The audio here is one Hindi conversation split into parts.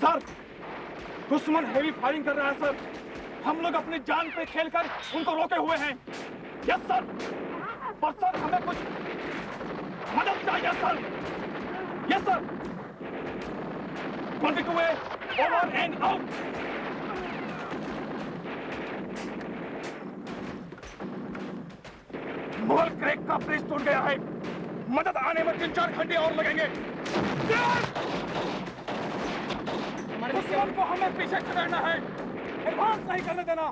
सर, दुश्मन हेवी फायरिंग कर रहा है सर। हम लोग अपनी जान पे खेलकर उनको रोके हुए हैं। यस सर, पर सर हमें कुछ मदद चाहिए sir. Yes sir, 22 over and out. Mughal crack का ब्रिज टूट गया है। मदद आने में 3-4 घंटे और लगेंगे। दुश्मन को हमें पीछे छुड़ाना है, एडवांस नहीं करने देना।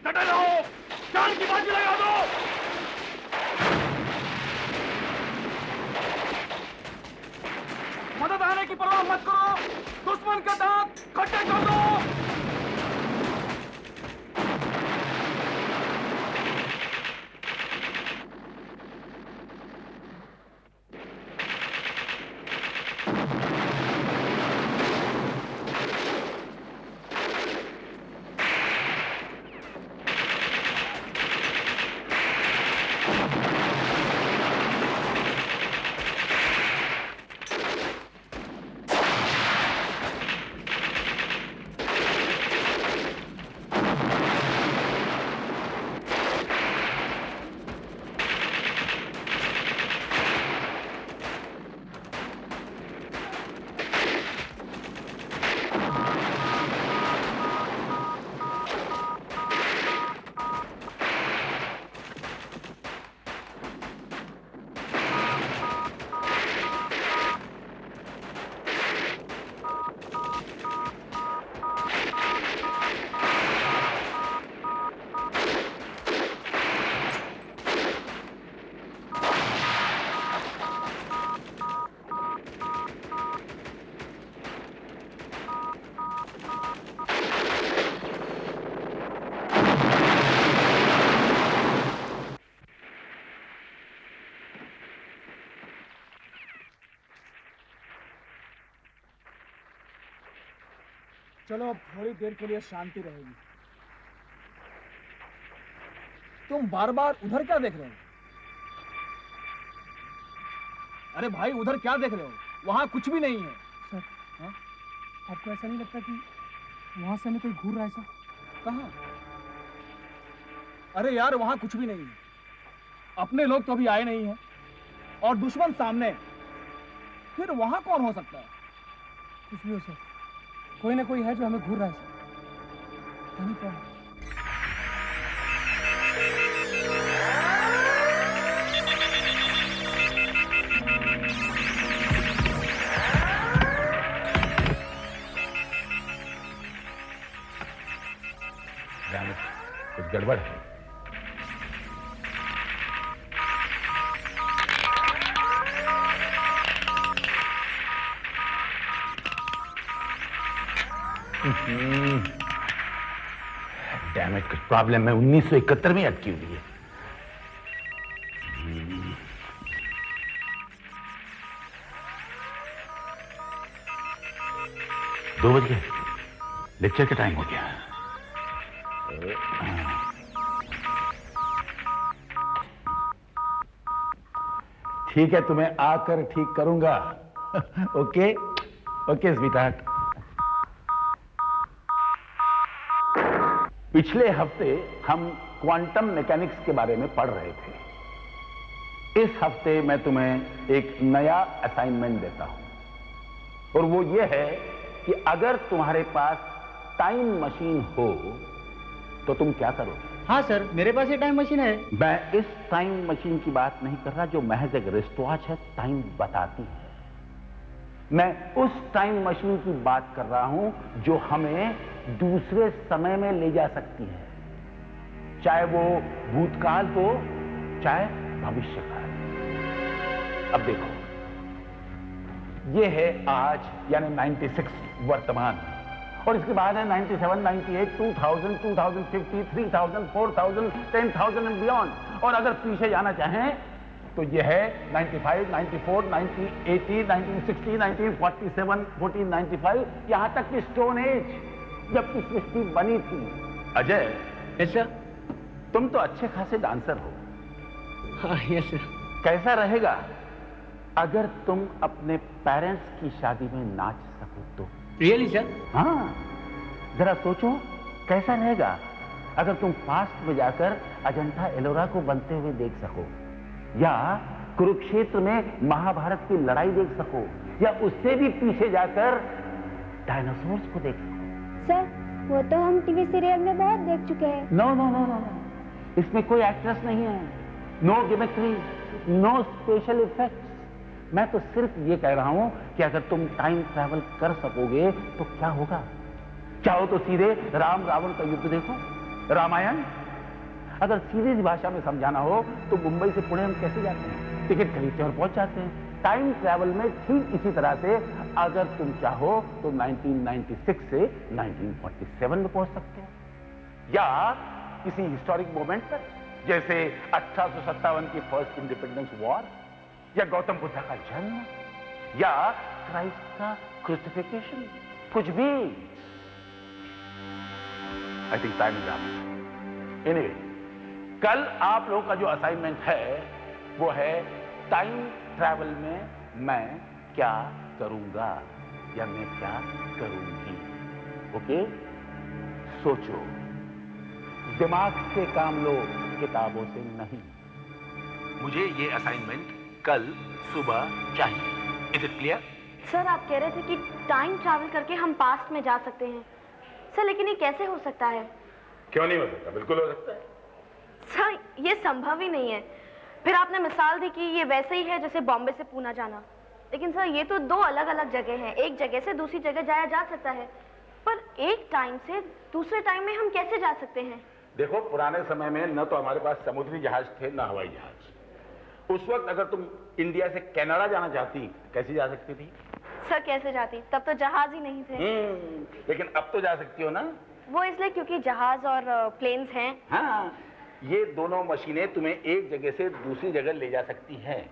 डटे रहो, जान की बाजी लगा दो। मदद आने की परवाह मत करो, दुश्मन के दांत खट्टे कर दो। चलो अब थोड़ी देर के लिए शांति रहेगी। तुम बार बार उधर क्या देख रहे हो? अरे भाई उधर क्या देख रहे हो? वहां कुछ भी नहीं है। सर, हाँ? आपको ऐसा नहीं लगता कि वहां से हमें कोई घूर रहा है? सर कहां? अरे यार वहां कुछ भी नहीं है। अपने लोग तो अभी आए नहीं हैं और दुश्मन सामने, फिर वहां कौन हो सकता है? कुछ भी हो सर, कोई ना कोई है जो हमें घूर रहा है सर। पता नहीं कौन है। कुछ गड़बड़ है। डैमेज कुछ प्रॉब्लम है। 1971 में अटकी हुई है। 2 बज गए, लेक्चर का टाइम हो गया। ठीक है, तुम्हें आकर ठीक करूंगा। Okay okay sweetheart. पिछले हफ्ते हम क्वांटम मैकेनिक्स के बारे में पढ़ रहे थे। इस हफ्ते मैं तुम्हें एक नया असाइनमेंट देता हूं और वो ये है कि अगर तुम्हारे पास टाइम मशीन हो तो तुम क्या करोगे? हाँ सर, मेरे पास ये टाइम मशीन है। मैं इस टाइम मशीन की बात नहीं कर रहा जो महज एक रिस्टवॉच है, टाइम बताती है। मैं उस टाइम मशीन की बात कर रहा हूं जो हमें दूसरे समय में ले जा सकती है, चाहे वो भूतकाल हो चाहे भविष्य काल। अब देखो, ये है आज यानी 96 वर्तमान, और इसके बाद है 97, 98, 2000, 2050, 3000, 4000, 10,000 एंड बियॉन्ड। और अगर पीछे जाना चाहें तो ये है 95, 94, 1980, 1960, 1947, 1495, यहां तक कि स्टोन एज, जबकि सृष्टि बनी थी। Ajay, yes sir. तुम तो अच्छे खासे डांसर हो। हाँ यस सर। कैसा रहेगा अगर तुम अपने पेरेंट्स की शादी में नाच सको तो? Really sir? हाँ, जरा सोचो कैसा रहेगा अगर तुम पास्ट में जाकर अजंता एलोरा को बनते हुए देख सको, या कुरुक्षेत्र में महाभारत की लड़ाई देख सको, या उससे भी पीछे जाकर डायनासोर्स को देख सको। सर वो तो हम टीवी सीरियल में बहुत देख चुके हैं। नो नो नो नो, इसमें कोई एक्ट्रेस नहीं है, नो गिमिक्री, नो स्पेशल इफेक्ट्स। मैं तो सिर्फ ये कह रहा हूं कि अगर तुम टाइम ट्रैवल कर सकोगे तो क्या होगा। चाहो तो सीधे राम रावण का युद्ध देखो, रामायण। अगर सीधी सी भाषा में समझाना हो तो मुंबई से पुणे हम कैसे जाते हैं, टिकट खरीदते हैं और पहुंच जाते हैं। टाइम ट्रैवल में ठीक इसी तरह से अगर तुम चाहो तो 1996 से 1947 में पहुंच सकते हो, या किसी हिस्टोरिक मोमेंट पर, जैसे 1857 की फर्स्ट इंडिपेंडेंस वॉर, या गौतम बुद्ध का जन्म, या क्राइस्ट का क्रूसिफिकेशन, कुछ भी। I think time is up. Anyway, कल आप लोगों का जो असाइनमेंट है वो है टाइम ट्रैवल में मैं क्या करूंगा या मैं क्या करूंगी। ओके, सोचो, दिमाग से काम लो, किताबों से नहीं। मुझे ये असाइनमेंट कल सुबह चाहिए। Is it clear? सर आप कह रहे थे कि टाइम ट्रैवल करके हम पास्ट में जा सकते हैं। सर लेकिन ये कैसे हो सकता है? क्यों नहीं हो सकता? बिल्कुल हो सकता है। सर ये संभव ही नहीं है। फिर आपने मिसाल दी कि ये वैसे ही है जैसे बॉम्बे से पूना जाना। लेकिन सर ये तो दो अलग अलग जगह हैं, एक जगह से दूसरी जगह जाया जा सकता है, पर एक टाइम से दूसरे टाइम में हम कैसे जा सकते हैं? देखो, पुराने समय में न तो हमारे पास समुद्री जहाज थे न हवाई जहाज। उस वक्त अगर तुम इंडिया से कनाडा जाना चाहती, कैसे जा सकती थी? सर कैसे जाती? तब तो जहाज ही नहीं थे। लेकिन अब तो जा सकती हो ना। वो इसलिए क्योंकि जहाज और प्लेन्स हैं। हाँ, ये दोनों मशीनें तुम्हें एक जगह से दूसरी जगह ले जा सकती हैं।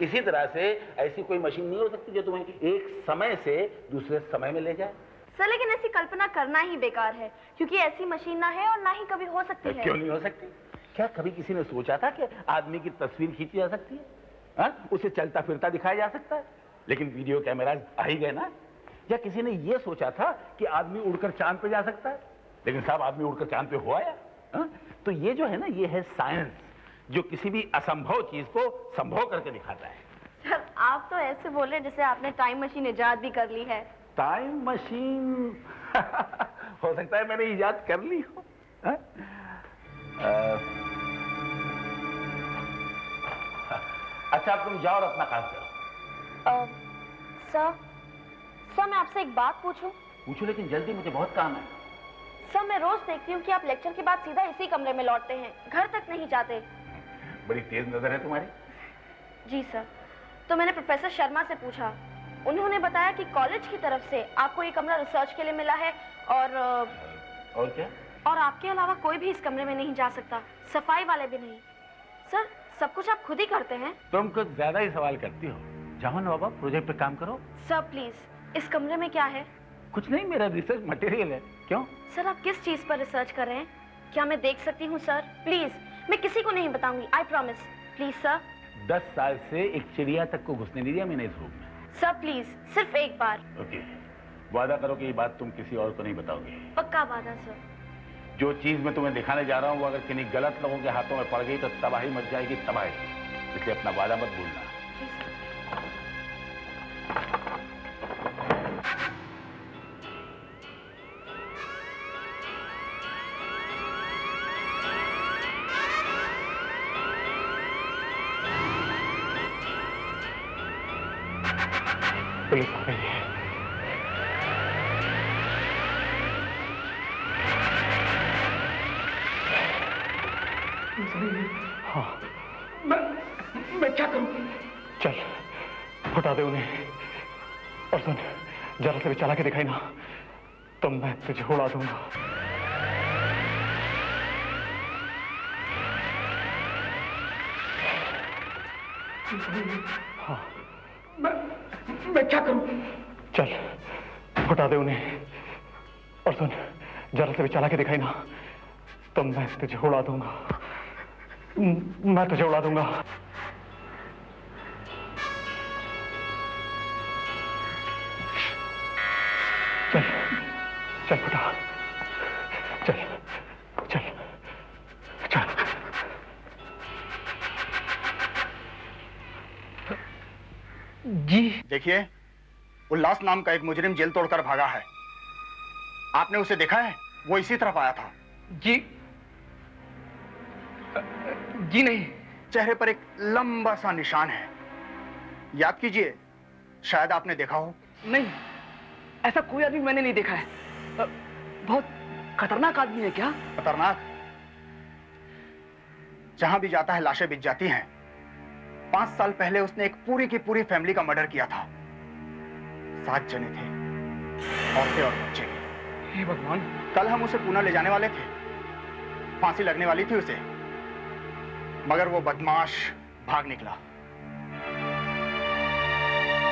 इसी तरह से ऐसी कोई मशीन नहीं हो सकती जो तुम्हें एक समय से दूसरे समय में ले जाए। सर लेकिन ऐसी कल्पना करना ही बेकार है, क्योंकि ऐसी मशीन ना है और ना ही कभी हो सकती है। क्यों नहीं हो सकती? क्या कभी किसी ने सोचा था कि आदमी की तस्वीर खींची जा सकती है? हाँ? उसे चलता फिरता दिखाया जा सकता है? लेकिन वीडियो कैमरा आ ही गए ना। या किसी ने यह सोचा था कि आदमी उड़कर चांद पे जा सकता है? लेकिन साहब, आदमी उड़कर चांद पे हो आया। हाँ? तो ये जो है ना, ये है साइंस, जो किसी भी असंभव चीज को संभव करके दिखाता है। सर आप तो ऐसे बोल रहे जैसे आपने टाइम मशीन इजाद भी कर ली है। टाइम मशीन हो सकता है मैंने इजाद कर ली हो। अच्छा, अब तुम जाओ और अपना काम करो। सर मैं आपसे एक बात पूछूं? पूछो, लेकिन जल्दी, मुझे बहुत काम है। सर मैं रोज देखती हूँ कि आप लेक्चर के बाद सीधा इसी कमरे में लौटते हैं, घर तक नहीं जाते। बड़ी तेज नजर है तुम्हारी। जी सर। तो मैंने प्रोफेसर शर्मा से पूछा, उन्होंने बताया कि कॉलेज की तरफ से आपको ये कमरा रिसर्च के लिए मिला है, और क्या? और आपके अलावा कोई भी इस कमरे में नहीं जा सकता, सफाई वाले भी नहीं। सर सब कुछ आप खुद ही करते हैं? तुम कुछ ज्यादा ही सवाल करती हो। जाओ ना बाबा, प्रोजेक्ट पे काम करो। सर प्लीज, इस कमरे में क्या है? कुछ नहीं, मेरा रिसर्च मटेरियल है। क्यों? सर आप किस चीज पर रिसर्च कर रहे हैं? क्या मैं देख सकती हूँ सर? प्लीज, मैं किसी को नहीं बताऊंगी, आई प्रॉमिस। Please sir. 10 साल से एक चिड़िया तक को घुसने नहीं दिया मैंने इस रूम में। सर प्लीज, सिर्फ एक बार। ओके, वादा करो कि ये बात तुम किसी और को नहीं बताओगे। पक्का वादा सर। जो चीज मैं तुम्हें दिखाने जा रहा हूँ वो अगर किन्हीं गलत लोगों के हाथों में पड़ गई तो तबाही मच जाएगी, तबाही। इसलिए अपना वादा मत भूलना। जी सर। पुलिस आ गई है। हाँ, मैं क्या करूं? चल हटा दे उन्हें, और सुन, जरा से भी चला के दिखाई ना तो मैं तुझे उड़ा दूंगा। हाँ, मैं क्या करूं? चल हटा दे उन्हें, और सुन, जरा से भी चला के दिखाई ना तो मैं तुझे उड़ा दूंगा, मैं तुझे उड़ा दूंगा। चल चल बेटा, चल चल चल। जी देखिए, उल्लास नाम का एक मुजरिम जेल तोड़कर भागा है। आपने उसे देखा है? वो इसी तरफ आया था। जी जी नहीं। चेहरे पर एक लंबा सा निशान है, याद कीजिए, शायद आपने देखा हो। नहीं, ऐसा कोई आदमी मैंने नहीं देखा है। बहुत खतरनाक आदमी है क्या? खतरनाक? जहां भी जाता है लाशें बिछ जाती हैं। 5 साल पहले उसने एक पूरी की पूरी फैमिली का मर्डर किया था। 7 जने थे, औरतें और बच्चे। हे भगवान। कल हम उसे पूना ले जाने वाले थे, फांसी लगने वाली थी उसे, मगर वो बदमाश भाग निकला।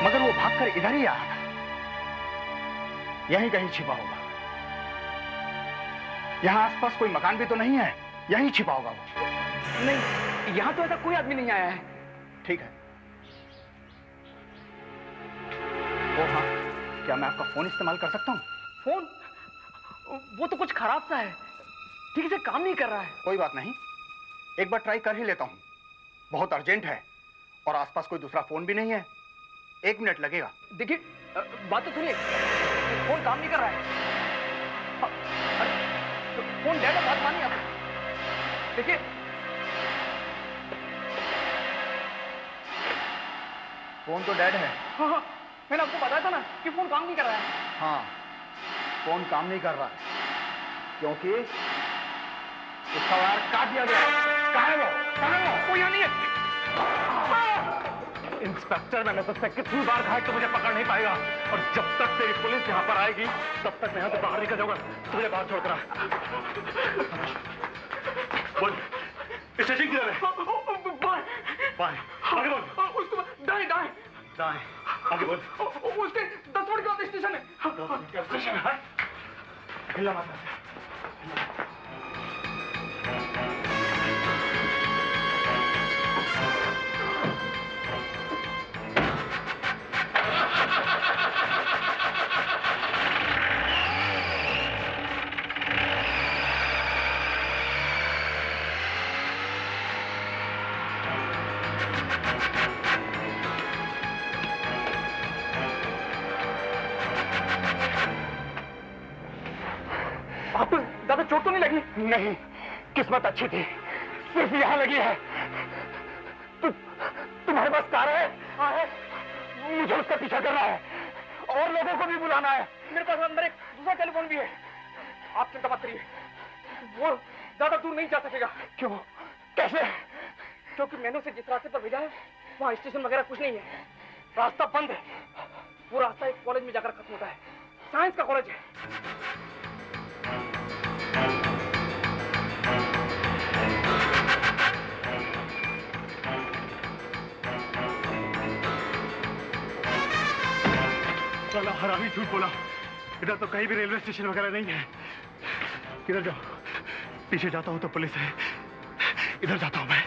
मगर वो भागकर इधर ही आया था, यहीं कहीं छिपा होगा। यहां आसपास कोई मकान भी तो नहीं है, यहीं छिपा होगा वो। नहीं, यहां तो ऐसा कोई आदमी नहीं आया है। ठीक है। ओ हाँ, क्या मैं आपका फोन इस्तेमाल कर सकता हूं? फोन? वो तो कुछ खराब सा है, ठीक से काम नहीं कर रहा है। कोई बात नहीं, एक बार ट्राई कर ही लेता हूं। बहुत अर्जेंट है और आसपास कोई दूसरा फोन भी नहीं है। 1 मिनट लगेगा। देखिए, बात तो सुनिए, फोन काम नहीं कर रहा है। अरे फोन डेड है, बात मानिए आप। देखिए, फोन तो डेड है। हाँ, मैंने आपको बताया था ना कि फोन काम नहीं कर रहा है। हाँ, फोन काम नहीं कर रहा क्योंकि उसका वायर काट दिया गया। कहाँ है वो? कहाँ है वो? यहाँ नहीं है। इंस्पेक्टर, मैंने तुझसे कितनी बार कहा कि मुझे पकड़ नहीं पाएगा, और जब तक तेरी पुलिस यहाँ पर आएगी तब तक मैं यहाँ से बाहर निकल जाऊंगा। तुझे बाहर छोड़कर आ। बोल, स्टेशन किधर है? बाएं। आगे बोल। उसको दाएं दाएं दाएं। आगे बोल। उसके 10 मिनट के बाद स्टेशन है। 10 मिनट का स्टेशन है। हिला मत। आपको ज्यादा चोट तो नहीं लगी? नहीं, किस्मत अच्छी थी, सिर्फ यहाँ लगी है। तुम्हारे पास कार है? हाँ है। मुझे उसका पीछा करना है और लोगों को भी बुलाना है। मेरे पास अंदर एक दूसरा टेलीफोन भी है। आप चिंता मत करिए, वो ज्यादा दूर नहीं जा सकेगा। क्यों? कैसे? क्योंकि मैंने उसे जिस रास्ते पर भेजा है वहाँ स्टेशन वगैरह कुछ नहीं है, रास्ता बंद है। वो रास्ता एक कॉलेज में जाकर खत्म होता है, साइंस का कॉलेज है। साला हरामी झूठ बोला, इधर तो कहीं भी रेलवे स्टेशन वगैरह नहीं है। इधर जाओ, पीछे जाता हूं तो पुलिस है, इधर जाता हूं मैं।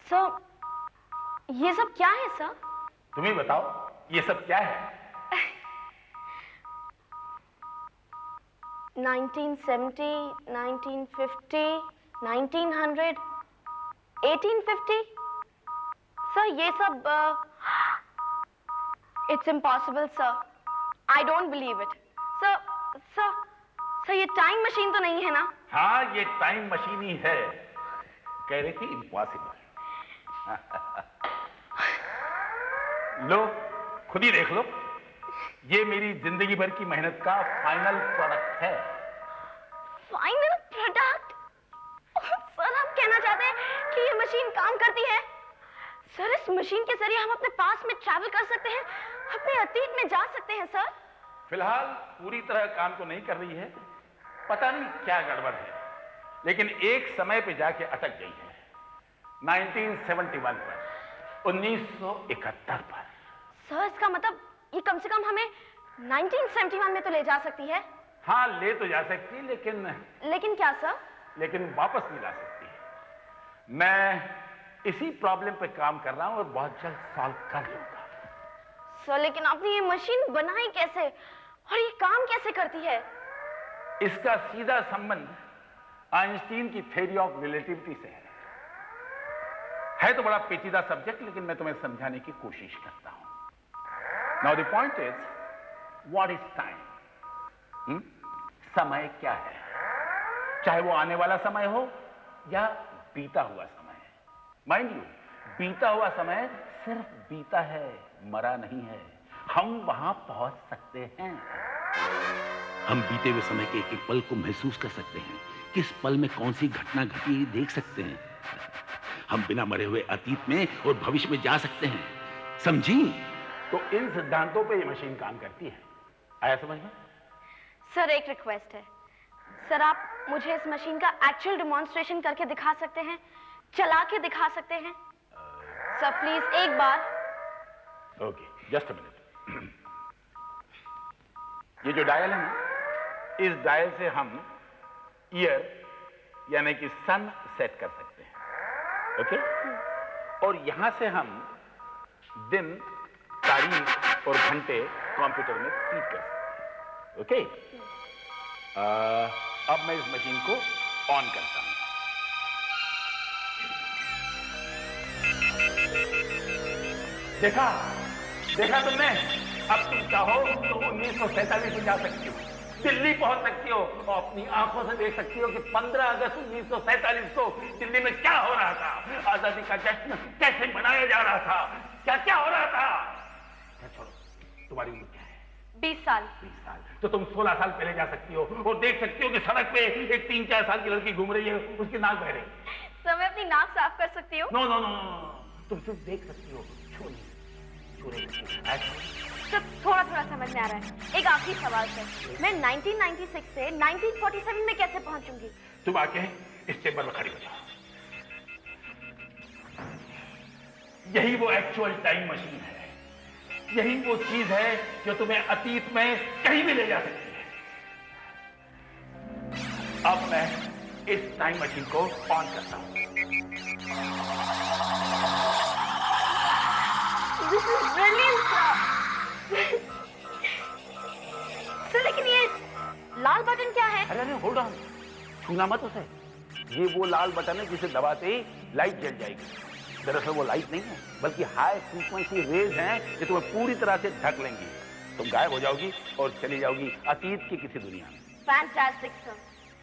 सर, ये सब क्या है सर? तुम ही बताओ, ये सब क्या है? 1970, 1950, 1900, 1850? सर, ये सब it's impossible sir, I don't believe it. Sir sir sir, ये टाइम मशीन तो नहीं है ना? हाँ, ये टाइम मशीन ही है। कह रही थी इम्पॉसिबल। लो, खुद ही देख लो, ये मेरी जिंदगी भर की मेहनत का फाइनल प्रोडक्ट है। Final product? सर आप कहना चाहते हैं कि ये मशीन काम करती है? सर इस मशीन के जरिए हम अपने पास में ट्रैवल कर सकते हैं, अपने अतीत में जा सकते हैं सर। फिलहाल पूरी तरह काम तो नहीं कर रही है, पता नहीं क्या गड़बड़ है, लेकिन एक समय पे जाके अटक गई है। 1971 पर, 1971 पर। सर इसका मतलब ये कम से कम हमें 1971 में तो ले जा सकती है। हाँ ले तो जा सकती, लेकिन क्या सर? लेकिन वापस नहीं ला सकती। मैं इसी प्रॉब्लम पे काम कर रहा हूं और बहुत जल्द सॉल्व कर लूंगा। सर लेकिन आपने ये मशीन बनाई कैसे और ये काम कैसे करती है? इसका सीधा संबंध आइंस्टीन की थ्योरी ऑफ रिलेटिविटी से है तो बड़ा पेचीदा सब्जेक्ट, लेकिन मैं तुम्हें समझाने की कोशिश करता हूं। Now the point is, what is time? समय क्या है, चाहे वो आने वाला समय हो या बीता हुआ समय। माइंड यू, बीता हुआ समय सिर्फ बीता है, मरा नहीं है। हम वहां पहुंच सकते हैं। हम बीते हुए समय के एक एक पल को महसूस कर सकते हैं, किस पल में कौन सी घटना घटी देख सकते हैं। हम बिना मरे हुए अतीत में और भविष्य में जा सकते हैं, समझी? तो इन सिद्धांतों पे ये मशीन काम करती है। आया समझ में? सर एक रिक्वेस्ट है, सर आप मुझे इस मशीन का एक्चुअल डेमोन्स्ट्रेशन करके दिखा सकते हैं, चला के दिखा सकते हैं? सर प्लीज एक बार। Okay, just a minute. ये जो डायल है ना, इस डायल से हम ईयर यानी कि सन सेट कर सकते हैं। ओके? और यहां से हम दिन, तारीख और घंटे कंप्यूटर में फीड कर सकते हैं। ओके? अब मैं इस मशीन को ऑन करता हूं। देखा तुमने? अब तुम चाहो तो 1947 में जा सकती हो, दिल्ली पहुंच सकती हो और अपनी आंखों से देख सकती हो कि 15 अगस्त 1947 को दिल्ली में क्या हो रहा था, आजादी का जश्न कैसे मनाया जा रहा था, क्या क्या हो रहा था। अच्छा छोड़ो, तुम्हारी उम्र क्या है? 20 साल। 20 साल। तो तुम 16 साल पहले जा सकती हो और देख सकती हो कि सड़क पे एक 3-4 साल की लड़की घूम रही है, उसकी नाक बह रही। सर मैं अपनी नाक साफ कर सकती हूँ? नो नो नो नो, तुम सिर्फ देख सकती हो, छू नहीं। सर थोड़ा थोड़ा समझ में आ रहा है। एक आखिरी सवाल सर, मैं 1996 से 1947 में कैसे पहुंचूंगी? तुम आके इस चेंबर में खड़ी हो जाओ। यही वो एक्चुअल टाइम मशीन है, यही वो चीज है जो तुम्हें अतीत में कहीं भी ले जा सकती है। अब मैं इस टाइम मशीन को ऑन करता हूं। This is brilliant, sir. Sir लेकिन ये लाल बटन क्या है? अरे होल्ड ऑन, छूना मत उसे। ये वो लाल बटन है जिसे दबाते ही लाइट जल जाएगी। दरअसल वो लाइट नहीं है, बल्कि हाई फ्रीक्वेंसी रेज हैं जो तुम्हें पूरी तरह से ढक लेंगी। तुम गायब हो जाओगी और चली जाओगी अतीत की किसी दुनिया में। Fantastic sir.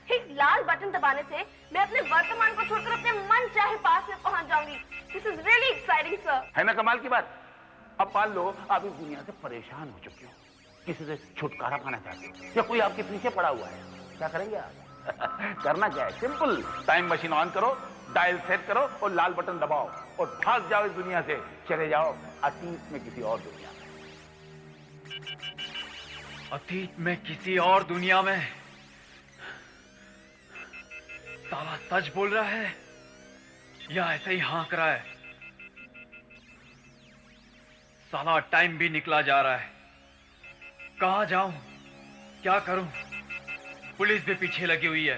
एक लाल बटन दबाने से मैं अपने वर्तमान को छोड़कर अपने मन चाहे पास में पहुंच जाऊंगी। This is really exciting sir. है ना कमाल की बात? अब मान लो आप इस दुनिया से परेशान हो चुके हो, किसी से छुटकारा पाना चाहते हो या कोई आपके पीछे पड़ा हुआ है, क्या करेंगे आप? करना क्या है? सिंपल, टाइम मशीन ऑन करो, डायल सेट करो और लाल बटन दबाओ और भाग जाओ इस दुनिया से, चले जाओ अतीत में किसी और दुनिया में। अतीत में किसी और दुनिया में? साला सच बोल रहा है या ऐसे ही हाँक रहा है? साला टाइम भी निकला जा रहा है। कहां जाऊं, क्या करूं? पुलिस भी पीछे लगी हुई है।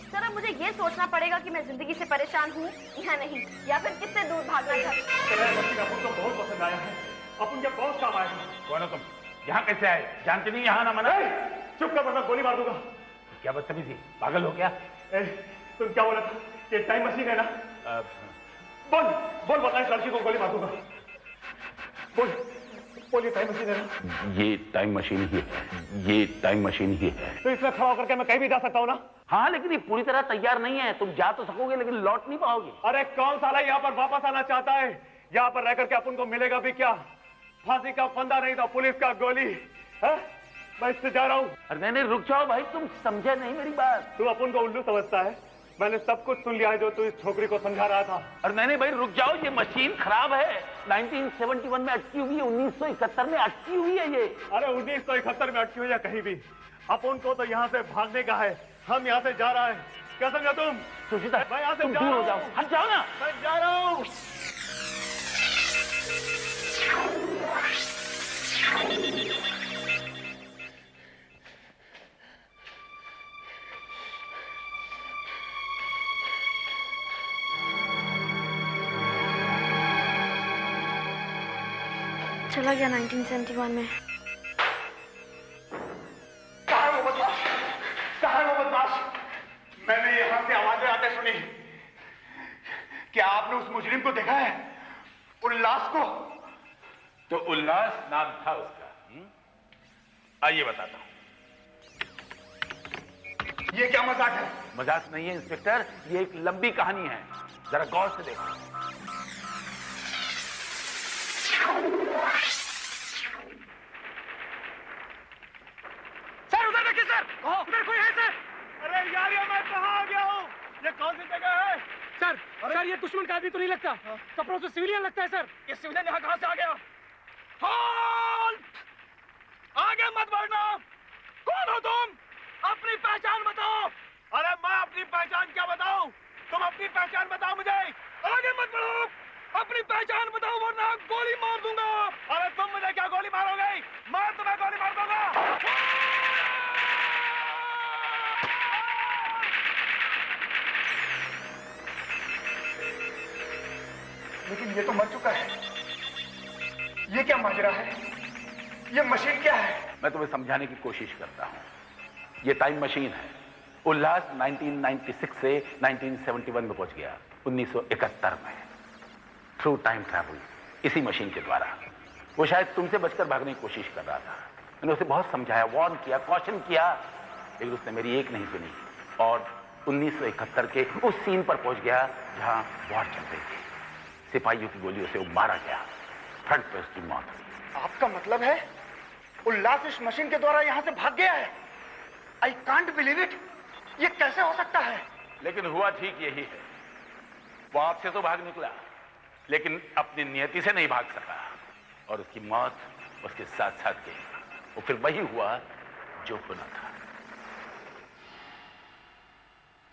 सर अब मुझे ये सोचना पड़ेगा कि मैं जिंदगी से परेशान हूँ या नहीं, या फिर कितने दूर भागना चाहती हूँ। अपन को बहुत पसंद आया है, अपन जब बहुत काम आया है। कौन हो तुम? यहाँ कैसे आए? जानते नहीं यहाँ ना मना? चुप कर वरना गोली मार दूंगा। क्या बदतमीजी, पागल हो गया? तुम क्या बोला था? ये टाइम मशीन है ना? बोल बोल, बता इस लड़की को गोली मार दूंगा। बोल ये टाइम मशीन है ना? ये टाइम मशीन ही है, ये टाइम मशीन ही है। तो इसमें खड़ा होकर के मैं कहीं भी जा सकता हूँ ना? हाँ, लेकिन ये पूरी तरह तैयार नहीं है। तुम जा तो सकोगे लेकिन लौट नहीं पाओगे। अरे कौन साला यहाँ पर वापस आना चाहता है? यहाँ पर रह करके अपन को मिलेगा भी क्या? फांसी का फंदा नहीं तो पुलिस का गोली है? मैं इससे जा रहा हूँ। अरे नहीं रुक जाओ भाई, तुम समझे नहीं मेरी बात। तू अपन को उल्लू समझता है? मैंने सब कुछ सुन लिया है जो तू इस छोकरी को समझा रहा था। अरे नहीं भाई रुक जाओ, ये मशीन खराब है। 1971 में अटकी हुई है, 1971 में अटकी हुई है ये। अरे 1971 में अटकी हुई है कहीं भी, अपन को तो यहाँ से भागने का है। हम यहाँ से जा रहा है, क्या समझा तुम? सुचिता मैं यहाँ से तुम जा दूर रहा हो जाओ, हूँ। हट जाओ ना। मैं जा रहा हूँ। चला गया 1971 में। कहाँ है वो बदमाश? कहाँ है वो बदमाश? मैंने यहाँ से आवाजें आते सुनी। क्या आपने उस मुजरिम को देखा है? उल्लास को? तो उल्लास नाम था उसका। आइए बताता हूं। ये क्या मजाक है? मजाक नहीं है इंस्पेक्टर, ये एक लंबी कहानी है, जरा गौर से देखो। सर उधर देखिए सर, उधर कोई है सर? अरे यार ये मैं कहाँ आ गया हूँ? ये कौन सी जगह है? सर ये दुश्मन का आदमी तो नहीं लगता, कपड़ों से सिविलियन लगता है सर। ये सिविलियन यहाँ कहाँ से आ गया? halt! आगे मत बढ़ना। कौन हो तुम? अपनी पहचान बताओ। अरे मैं अपनी पहचान क्या बताऊं? तुम अपनी पहचान बताओ मुझे। आगे मत बढ़ो। अपनी पहचान बताओ वरना गोली मार दूंगा। अरे तुम मुझे क्या गोली मारोगे? मैं तुम्हें गोली मार दूंगा। लेकिन ये तो मर चुका है। ये क्या माजरा है? ये मशीन क्या है? मैं तुम्हें समझाने की कोशिश करता हूं। ये टाइम मशीन है। उल्लास 1996 से 1971 में पहुंच गया, 1971 में, थ्रू टाइम ट्रैवल, इसी मशीन के द्वारा। वो शायद तुमसे बचकर भागने की कोशिश कर रहा था। मैंने उसे बहुत समझाया, वार्न किया, कॉशन किया, लेकिन उसने मेरी एक नहीं सुनी और 1971 के उस सीन पर पहुंच गया जहां वॉर चल रही थी। सिपाहियों की गोलियों से वो मारा गया, फ्रंट पे उसकी मौत हुई। आपका मतलब है उल्लास इस मशीन के द्वारा यहां से भाग गया है? I can't believe it. ये कैसे हो सकता है? लेकिन हुआ ठीक यही है। वो आपसे तो भाग निकला, लेकिन अपनी नियति से नहीं भाग सका और उसकी मौत उसके साथ साथ गई। वो फिर वही हुआ जो होना था।